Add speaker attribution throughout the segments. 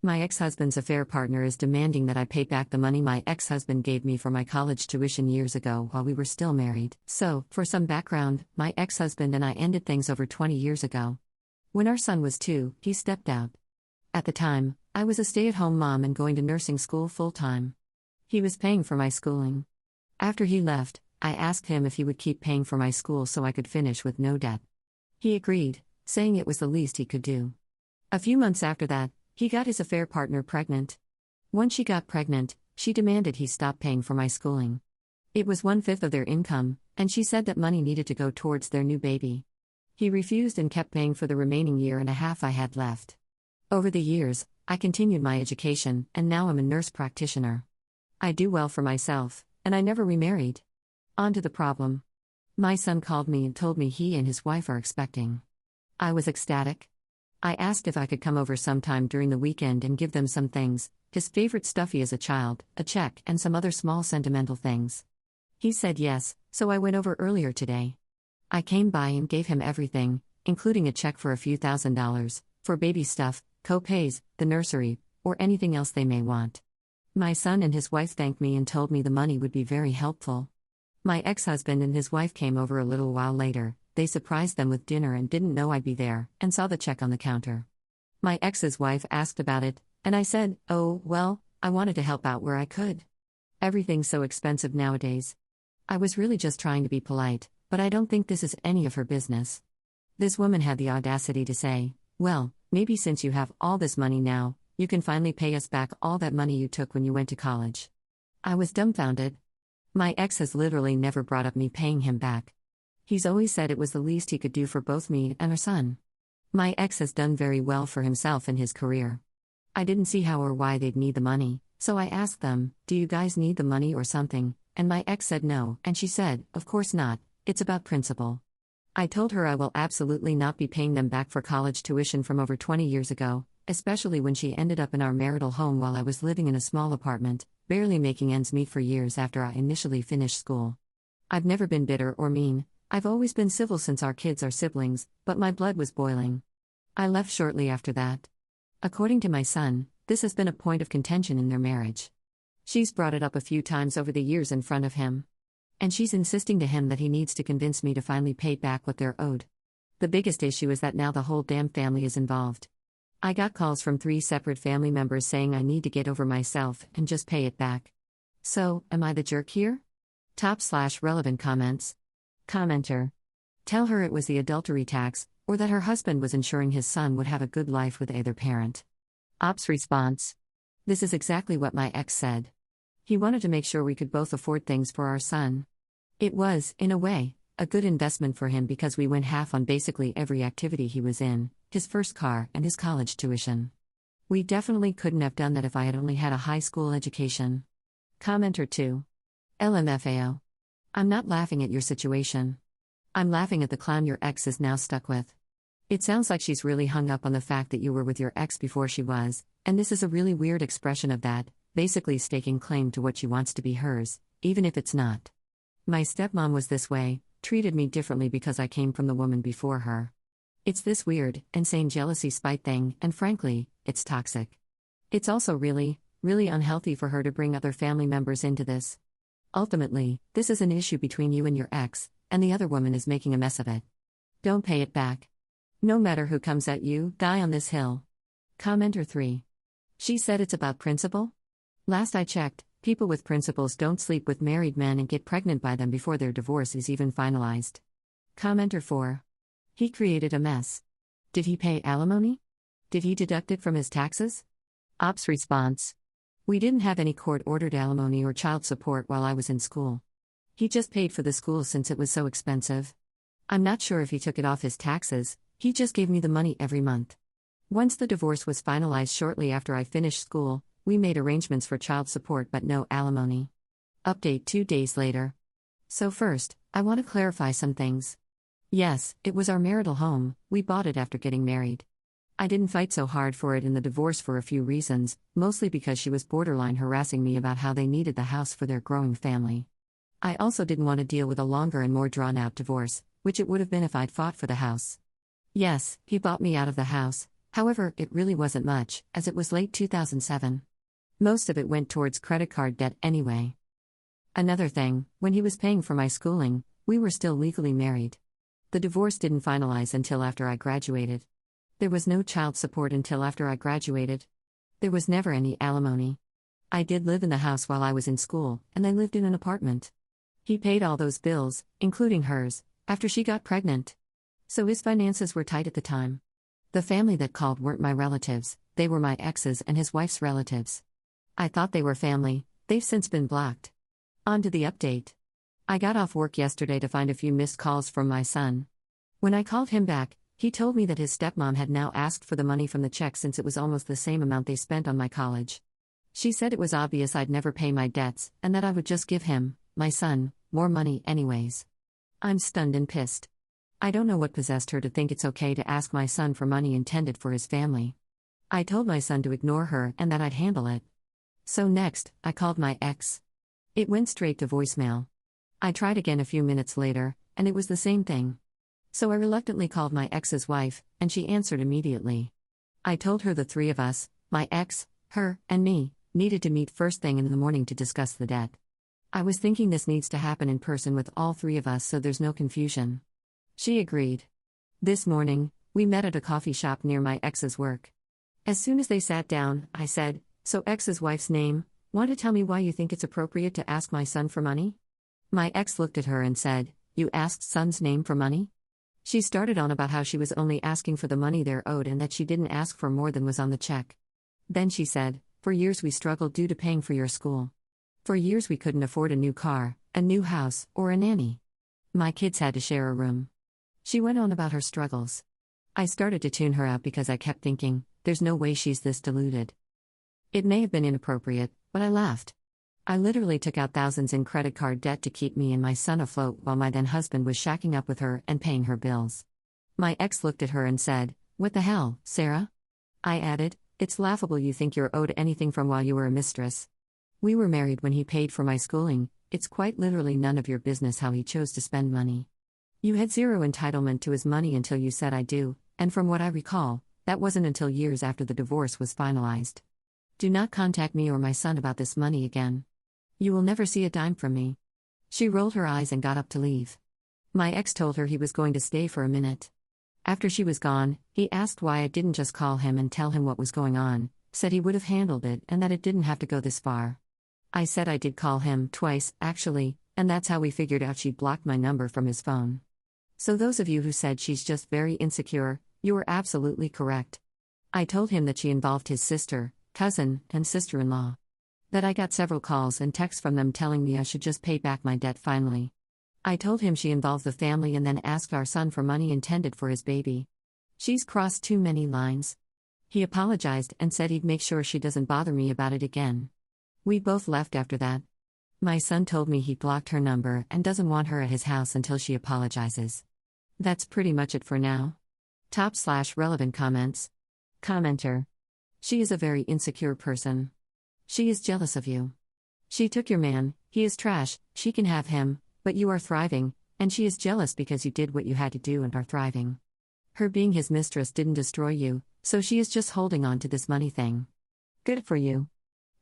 Speaker 1: My ex-husband's affair partner is demanding that I pay back the money my ex-husband gave me for my college tuition years ago while we were still married. So, for some background, my ex-husband and I ended things over 20 years ago. When our son was 2, he stepped out. At the time, I was a stay-at-home mom and going to nursing school full-time. He was paying for my schooling. After he left, I asked him if he would keep paying for my school so I could finish with no debt. He agreed, saying it was the least he could do. A few months after that, he got his affair partner pregnant. Once she got pregnant, she demanded he stop paying for my schooling. It was 1/5 of their income, and she said that money needed to go towards their new baby. He refused and kept paying for the remaining year and a half I had left. Over the years, I continued my education, and now I'm a nurse practitioner. I do well for myself, and I never remarried. On to the problem. My son called me and told me he and his wife are expecting. I was ecstatic. I asked if I could come over sometime during the weekend and give them some things, his favorite stuffy as a child, a check, and some other small sentimental things. He said yes, so I went over earlier today. I came by and gave him everything, including a check for a few $1,000s, for baby stuff, co-pays, the nursery, or anything else they may want. My son and his wife thanked me and told me the money would be very helpful. My ex-husband and his wife came over a little while later. They surprised them with dinner and didn't know I'd be there, and saw the check on the counter. My ex's wife asked about it, and I said, "Oh, well, I wanted to help out where I could. Everything's so expensive nowadays." I was really just trying to be polite, but I don't think this is any of her business. This woman had the audacity to say, "Well, maybe since you have all this money now, you can finally pay us back all that money you took when you went to college." I was dumbfounded. My ex has literally never brought up me paying him back. He's always said it was the least he could do for both me and our son. My ex has done very well for himself in his career. I didn't see how or why they'd need the money, so I asked them, "Do you guys need the money or something?" And my ex said no, and she said, "Of course not, it's about principle." I told her I will absolutely not be paying them back for college tuition from over 20 years ago, especially when she ended up in our marital home while I was living in a small apartment, barely making ends meet for years after I initially finished school. I've never been bitter or mean. I've always been civil since our kids are siblings, but my blood was boiling. I left shortly after that. According to my son, this has been a point of contention in their marriage. She's brought it up a few times over the years in front of him. And she's insisting to him that he needs to convince me to finally pay back what they're owed. The biggest issue is that now the whole damn family is involved. I got calls from 3 separate family members saying I need to get over myself and just pay it back. So, am I the jerk here? /relevant comments. Commenter. Tell her it was the adultery tax, or that her husband was ensuring his son would have a good life with either parent. Ops response. This is exactly what my ex said. He wanted to make sure we could both afford things for our son. It was, in a way, a good investment for him because we went half on basically every activity he was in, his first car and his college tuition. We definitely couldn't have done that if I had only had a high school education. Commenter 2. LMFAO. I'm not laughing at your situation. I'm laughing at the clown your ex is now stuck with. It sounds like she's really hung up on the fact that you were with your ex before she was, and this is a really weird expression of that, basically staking claim to what she wants to be hers, even if it's not. My stepmom was this way, treated me differently because I came from the woman before her. It's this weird, insane jealousy spite thing, and frankly, it's toxic. It's also really, really unhealthy for her to bring other family members into this. Ultimately, this is an issue between you and your ex, and the other woman is making a mess of it. Don't pay it back. No matter who comes at you, die on this hill. Commenter 3. She said it's about principle? Last I checked, people with principles don't sleep with married men and get pregnant by them before their divorce is even finalized. Commenter 4. He created a mess. Did he pay alimony? Did he deduct it from his taxes? Ops response. We didn't have any court-ordered alimony or child support while I was in school. He just paid for the school since it was so expensive. I'm not sure if he took it off his taxes, he just gave me the money every month. Once the divorce was finalized shortly after I finished school, we made arrangements for child support but no alimony. Update 2 days later. So first, I want to clarify some things. Yes, it was our marital home, we bought it after getting married. I didn't fight so hard for it in the divorce for a few reasons, mostly because she was borderline harassing me about how they needed the house for their growing family. I also didn't want to deal with a longer and more drawn-out divorce, which it would have been if I'd fought for the house. Yes, he bought me out of the house, However, it really wasn't much, as it was late 2007. Most of it went towards credit card debt anyway. Another thing, when he was paying for my schooling, we were still legally married. The divorce didn't finalize until after I graduated. There was no child support until after I graduated. There was never any alimony. I did live in the house while I was in school, and I lived in an apartment. He paid all those bills, including hers, after she got pregnant. So his finances were tight at the time. The family that called weren't my relatives, they were my ex's and his wife's relatives. I thought they were family, they've since been blocked. On to the update. I got off work yesterday to find a few missed calls from my son. When I called him back, he told me that his stepmom had now asked for the money from the check since it was almost the same amount they spent on my college. She said it was obvious I'd never pay my debts, and that I would just give him, my son, more money anyways. I'm stunned and pissed. I don't know what possessed her to think it's okay to ask my son for money intended for his family. I told my son to ignore her and that I'd handle it. So next, I called my ex. It went straight to voicemail. I tried again a few minutes later, and it was the same thing. So I reluctantly called my ex's wife, and she answered immediately. I told her the three of us, my ex, her, and me, needed to meet first thing in the morning to discuss the debt. I was thinking this needs to happen in person with all three of us so there's no confusion. She agreed. This morning, we met at a coffee shop near my ex's work. As soon as they sat down, I said, "So ex's wife's name, want to tell me why you think it's appropriate to ask my son for money?" My ex looked at her and said, "You asked son's name for money?" She started on about how she was only asking for the money they're owed and that she didn't ask for more than was on the check. Then she said, "For years we struggled due to paying for your school. For years we couldn't afford a new car, a new house, or a nanny. My kids had to share a room." She went on about her struggles. I started to tune her out because I kept thinking, there's no way she's this deluded. It may have been inappropriate, but I laughed. I literally took out thousands in credit card debt to keep me and my son afloat while my then husband was shacking up with her and paying her bills. My ex looked at her and said, "What the hell, Sarah?" I added, "It's laughable you think you're owed anything from while you were a mistress. We were married when he paid for my schooling, it's quite literally none of your business how he chose to spend money. You had zero entitlement to his money until you said I do, and from what I recall, that wasn't until years after the divorce was finalized. Do not contact me or my son about this money again. You will never see a dime from me." She rolled her eyes and got up to leave. My ex told her he was going to stay for a minute. After she was gone, he asked why I didn't just call him and tell him what was going on, said he would have handled it and that it didn't have to go this far. I said I did call him twice, actually, and that's how we figured out she blocked my number from his phone. So those of you who said she's just very insecure, you were absolutely correct. I told him that she involved his sister, cousin, and sister-in-law. That I got several calls and texts from them telling me I should just pay back my debt finally. I told him she involved the family and then asked our son for money intended for his baby. She's crossed too many lines. He apologized and said he'd make sure she doesn't bother me about it again. We both left after that. My son told me he blocked her number and doesn't want her at his house until she apologizes. That's pretty much it for now. Top/relevant comments. Commenter. She is a very insecure person. She is jealous of you. She took your man, he is trash, she can have him, but you are thriving, and she is jealous because you did what you had to do and are thriving. Her being his mistress didn't destroy you, so she is just holding on to this money thing. Good for you.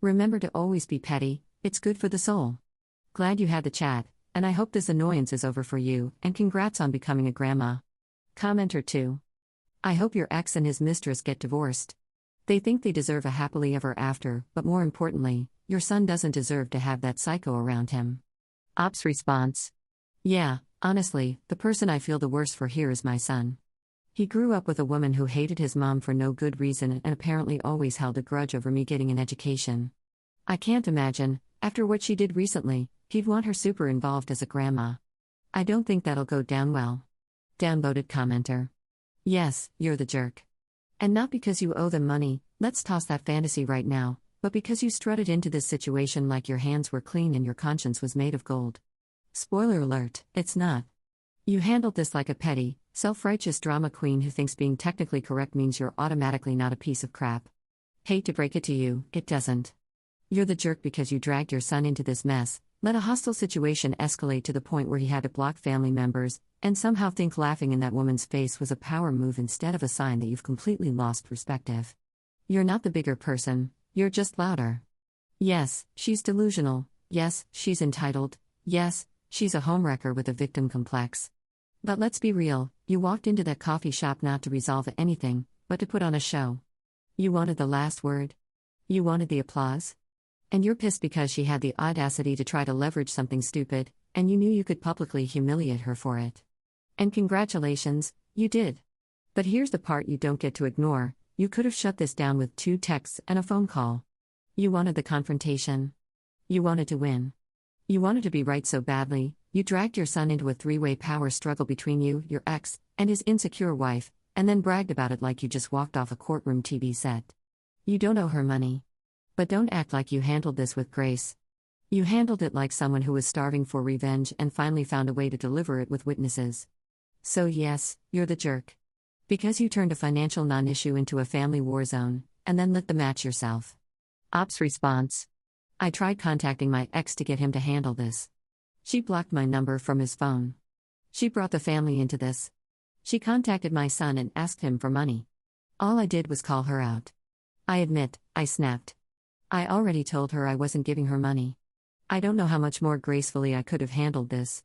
Speaker 1: Remember to always be petty, it's good for the soul. Glad you had the chat, and I hope this annoyance is over for you, and congrats on becoming a grandma. Commenter 2. I hope your ex and his mistress get divorced. They think they deserve a happily ever after, but more importantly, your son doesn't deserve to have that psycho around him. Ops response. Yeah, honestly, the person I feel the worst for here is my son. He grew up with a woman who hated his mom for no good reason and apparently always held a grudge over me getting an education. I can't imagine, after what she did recently, he'd want her super involved as a grandma. I don't think that'll go down well. Downvoted commenter. Yes, you're the jerk. And not because you owe them money, let's toss that fantasy right now, but because you strutted into this situation like your hands were clean and your conscience was made of gold. Spoiler alert, it's not. You handled this like a petty, self-righteous drama queen who thinks being technically correct means you're automatically not a piece of crap. Hate to break it to you, it doesn't. You're the jerk because you dragged your son into this mess, Let a hostile situation escalate to the point where he had to block family members, and somehow think laughing in that woman's face was a power move instead of a sign that you've completely lost perspective. You're not the bigger person, you're just louder. Yes, she's delusional. Yes, she's entitled. Yes, she's a homewrecker with a victim complex. But let's be real, you walked into that coffee shop not to resolve anything, but to put on a show. You wanted the last word. You wanted the applause. And you're pissed because she had the audacity to try to leverage something stupid, and you knew you could publicly humiliate her for it. And congratulations, you did. But here's the part you don't get to ignore: you could have shut this down with 2 texts and a phone call. You wanted the confrontation. You wanted to win. You wanted to be right so badly, you dragged your son into a 3-way power struggle between you, your ex, and his insecure wife, and then bragged about it like you just walked off a courtroom TV set. You don't owe her money. But don't act like you handled this with grace. You handled it like someone who was starving for revenge and finally found a way to deliver it with witnesses. So yes, you're the jerk. Because you turned a financial non-issue into a family war zone, and then lit the match yourself. Ops response. I tried contacting my ex to get him to handle this. She blocked my number from his phone. She brought the family into this. She contacted my son and asked him for money. All I did was call her out. I admit, I snapped. I already told her I wasn't giving her money. I don't know how much more gracefully I could have handled this.